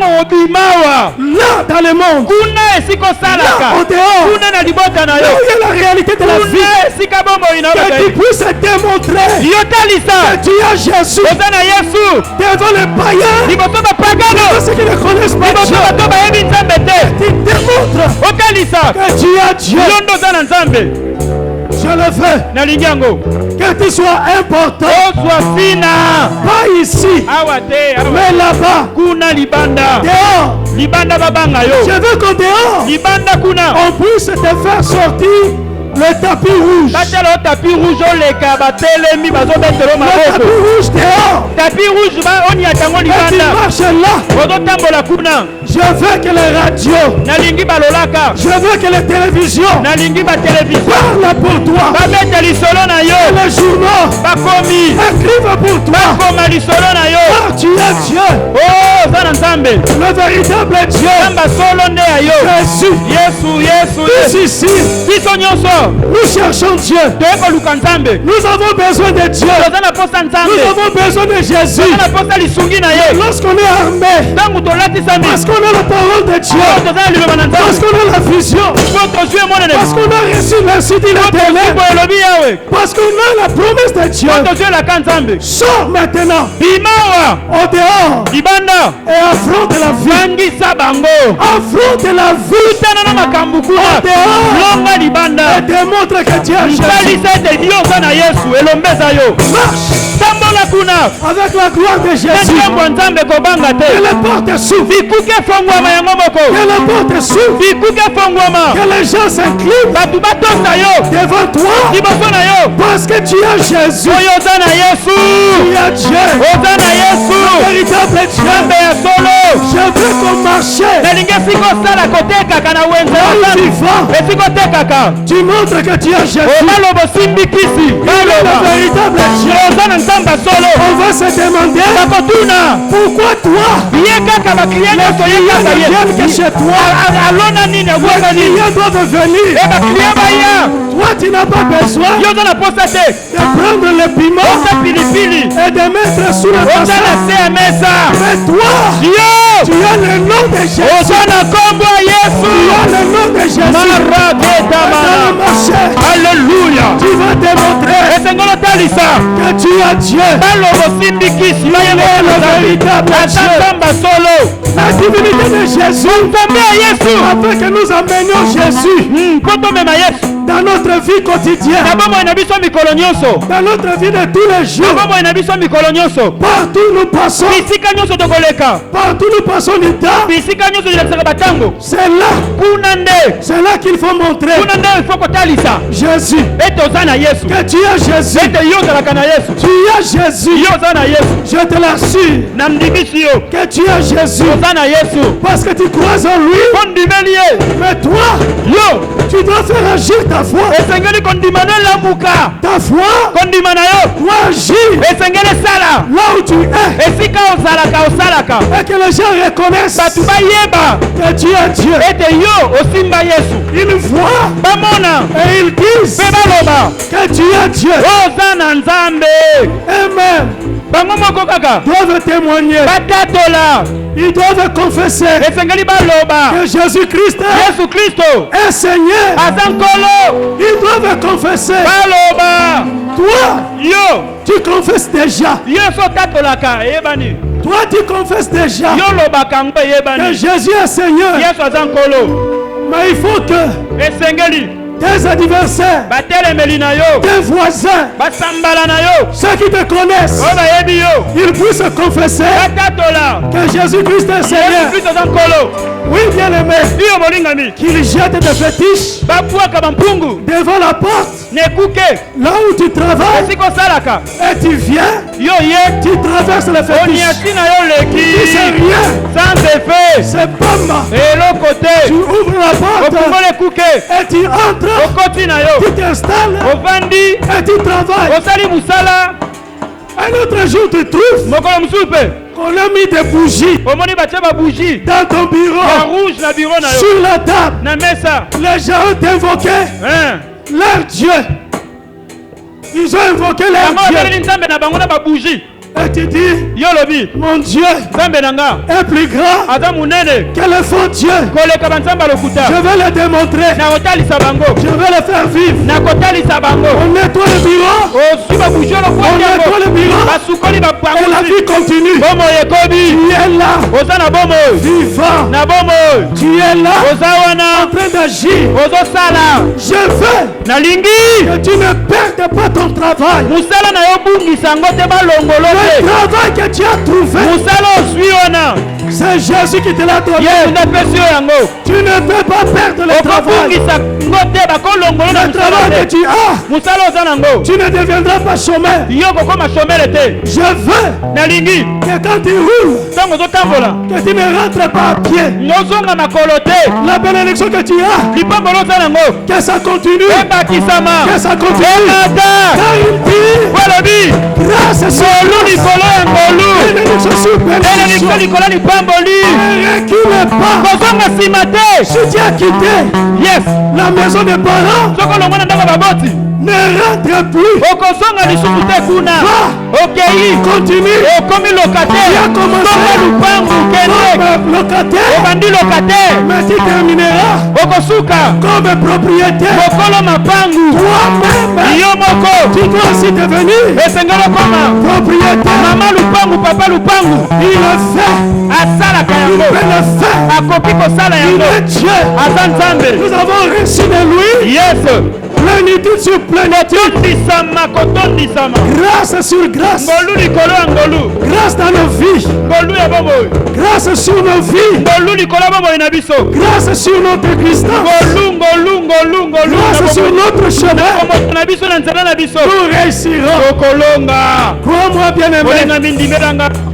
dans le monde, là au dehors, là où il y a la réalité de la vie, que tu puisses démontrer que tu as Jésus devant les païens, devant ceux qui ne connaissent pas Dieu. Tu démontres que tu as Dieu. Je le fais. Que tu sois important. Pas ici. Mais là-bas. Dehors. Je veux qu'au dehors, on puisse te faire sortir le tapis rouge. Le tapis rouge dehors. Et tu marches là. Je veux que les radios, je veux que les télévisions parlent pour toi. Et les journaux écrivent pour toi. Car tu es Dieu. Le véritable Dieu. Jésus. Ici. Nous cherchons Dieu. Nous avons besoin de Dieu. Nous avons besoin de Jésus. Lorsqu'on est armé, parce qu'on a la parole de Dieu, parce qu'on a la vision, parce qu'on a reçu l'incite de l'éternel, parce qu'on a la promesse de Dieu, sors maintenant au dehors et affronte la vie. Affronte la vie au dehors et démontre que tu as Jésus. Marche avec la gloire de Jésus. Que les portes s'ouvrent. Que les portes s'ouvrent. Que les gens s'inclinent devant toi. Parce que tu as Jésus. Tu as Dieu. Le véritable Dieu. Je veux qu'on marche. Tu montres que tu as Jésus. Le véritable Dieu. On va se demander pourquoi toi les clients viennent que chez toi. Les clients doivent venir. Toi tu n'as pas besoin de prendre le piment et de mettre sous la table. Mais toi tu as le nom de Jésus. Tu as le nom de Jésus. Alléluia. Tu vas démontrer que tu as Dieu. Le véritable Dieu. La divinité de Jésus. Afin que nous amenions Jésus dans notre vie quotidienne, dans notre vie de tous les jours. Partout nous passons, partout nous passons du temps. C'est là qu'il faut montrer Jésus. Que tu as Jésus. Tu as Jésus. Je te l'assure que tu as Jésus. Parce que tu crois en lui. Mais toi, tu dois faire agir ta foi. Ta foi doit agir là où tu es. Et que les gens reconnaissent que tu es Dieu. Ils voient et ils disent que tu es Dieu. Eux-mêmes doivent témoigner. Ils doivent confesser que Jésus-Christ est Seigneur. Ils doivent confesser. Toi, tu confesses déjà. Toi, tu confesses déjà que Jésus est Seigneur. Mais il faut que tes adversaires, tes voisins, ceux qui te connaissent, ils puissent confesser que Jésus-Christ est Seigneur. Oui, bien aimé, qu'ils jettent des fétiches devant la porte, là où tu travailles, et tu viens, tu traverses les fétiches. C'est rien, sans effet, c'est bombe. Tu ouvres la porte et tu entres. Tu t'installes et tu travailles. Un autre jour, tu trouves qu'on a mis des bougies dans ton bureau, sur la table. Les gens ont invoqué leur Dieu. Ils ont invoqué leur Dieu. Et tu dis, mon Dieu est plus grand que le faux Dieu. Je vais le démontrer. Je vais le faire vivre. On nettoie le bureau. On nettoie le bureau. Et la vie continue. Tu es là, vivant. Tu es là, en train d'agir. Je veux que tu ne perdes pas ton travail. Le travail que tu as trouvé, c'est Jésus qui te l'a donné. Tu ne peux pas perdre le travail. Le travail que tu as, tu ne deviendras pas chômeur. Je veux que quand tu roules, que tu ne rentres pas à pied. La bénédiction que tu as, que ça continue. Que ça continue. Car il dit, grâce à ce si tu as quitté la maison des parents, ne rentre plus. Continue. Tu as commencé comme locataire, mais tu termineras comme propriétaire. Toi-même, tu dois aussi devenir propriétaire. Il le fait. Il peut le faire. Il est Dieu. Nous avons reçu de lui. Plénitude sur plénitude. Grâce sur grâce. Grâce dans nos vies. Grâce sur nos vies. Grâce sur notre existence. Grâce sur notre chemin. Nous réussirons. Crois-moi bien aimé.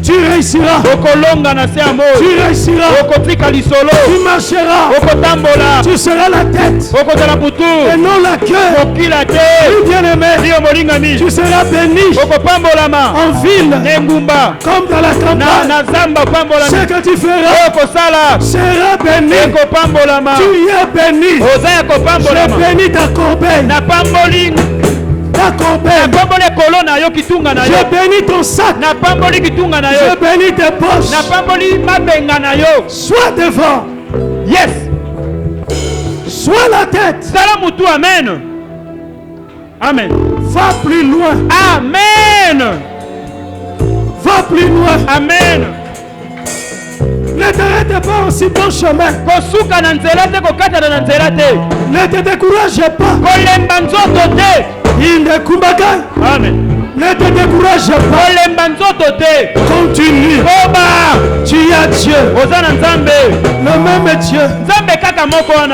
Tu réussiras. Tu réussiras. Tu marcheras. Tu seras la tête et non la queue. Oui, bien aimé, tu seras béni en ville comme dans la campagne. Ce que tu feras sera béni. Tu es béni. Je bénis ta corbeille. Je bénis ton sac. Je bénis tes poches. Sois devant. Yes. Sois la tête. Amen. Amen. Va plus loin. Amen. Va plus loin. Amen. Ne t'arrête pas en si bon chemin. Ne te décourage pas. Amen. Ne te décourage pas. Continue. Tu es Dieu. Le même Dieu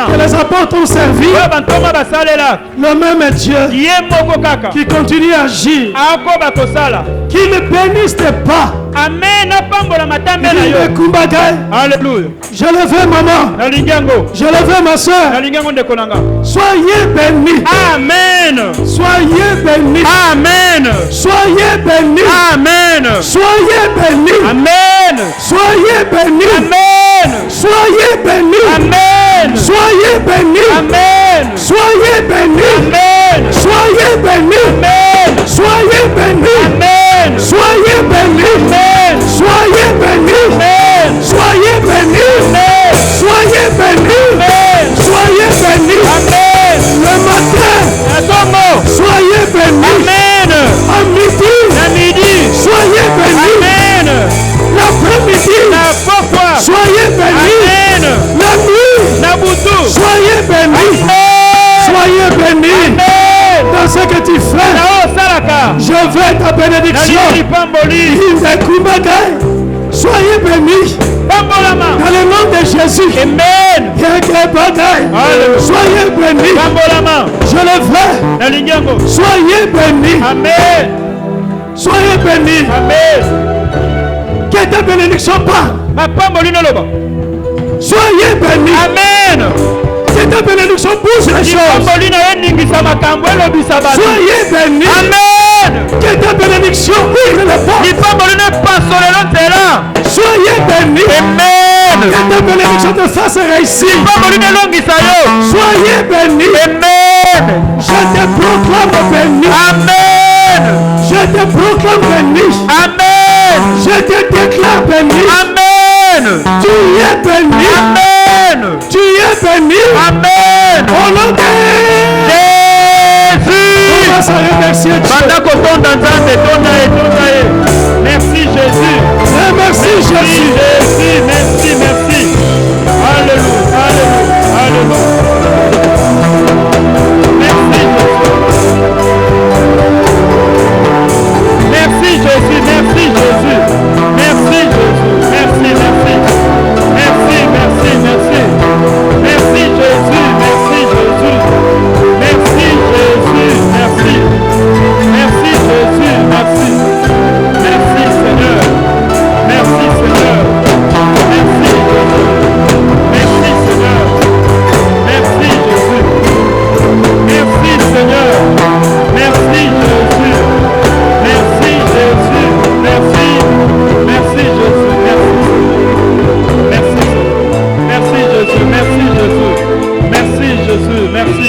que les apôtres ont servi. Le même Dieu qui continue à agir Qui ne bénisse pas. Amen. Alléluia. Je le veux, maman. Je le veux, ma soeur. Soyez bénis. Amen. Soyez bénis. Amen. Soyez bénis. Amen. Soyez bénis. Amen. Soyez bénis. Amen. Soyez bénis. Amen. Soyez bénis. Amen. Soyez bénis. Amen. Soyez bénis. Amen. Soyez bénis. Amen. Soyez bénis. Amen. Soyez bénis. Amen. Soyez bénis. Amen. Soyez bénis. Amen. Soyez bénis. Amen. Le matin. Soyez bénis. Amen. À midi. À midi. Soyez bénis. Amen. L'après-midi. La fois. Soyez bénis. Amen. La nuit. Nabutu. Soyez bénis. Amen. Soyez bénis. Amen. Dans ce que tu fais. Je veux ta bénédiction. Soyez bénis. Dans le nom de Jésus. Amen. Soyez bénis. Je le veux. Soyez bénis. Amen. Soyez bénis. Amen. Que ta bénédiction parle. Soyez bénis. Amen. Que ta bénédiction bouge les choses. Soyez bénis. Amen. Que ta bénédiction ouvre les portes. Soyez bénis. Amen. Que ta bénédiction te fasse réussir. Soyez bénis. Amen. Je te proclame béni. Amen. Je te proclame béni. Amen. Je te déclare béni. Amen. Tu es béni. Amen. Tu es béni. Amen. Au nom de Jésus. On va se remercier Dieu. Merci Jésus. Merci Jésus. Merci. Alléluia. Alléluia. Merci Jésus. Merci Jésus. Merci Jésus. Merci. Merci Jésus. Merci Jésus. Merci Jésus. Merci Jésus. Merci. Merci Seigneur. Merci Seigneur. Merci Seigneur. Merci Jésus. Merci Seigneur. Merci Jésus. Merci Jésus. Merci Jésus. Merci Jésus. Merci Jésus. Merci Jésus. Merci Jésus.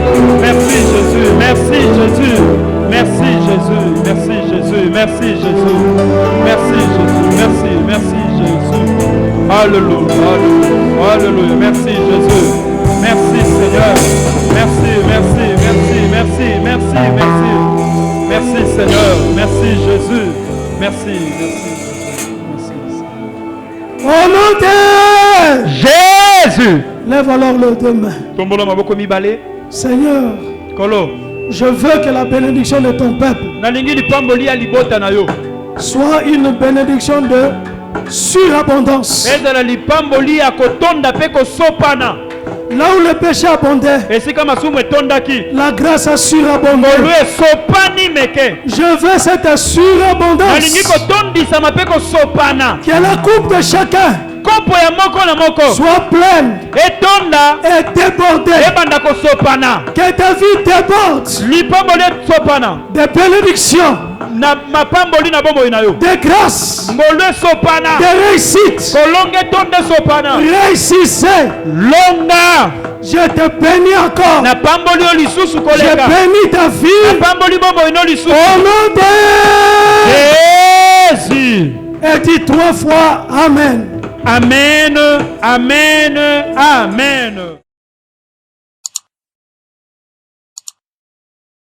Merci Jésus. Merci Jésus. Merci Jésus. Merci Jésus. Merci Jésus. Merci Jésus. Merci Jésus. Alléluia. Alléluia. Merci Jésus. Merci Seigneur. Merci Seigneur. Merci Jésus. Merci. Au nom de Jésus. Lève alors les deux mains. Seigneur, je veux que la bénédiction de ton peuple soit une bénédiction de surabondance. Là où le péché abondait, la grâce a surabondé. Je veux cette surabondance. Que la coupe de chacun soit pleine et débordée. Que ta vie déborde de bénédictions, de grâce, de réussite. Réussissez. Je te bénis encore. Je bénis ta vie. Au nom de Jésus. Et dis 3 fois Amen. Amen.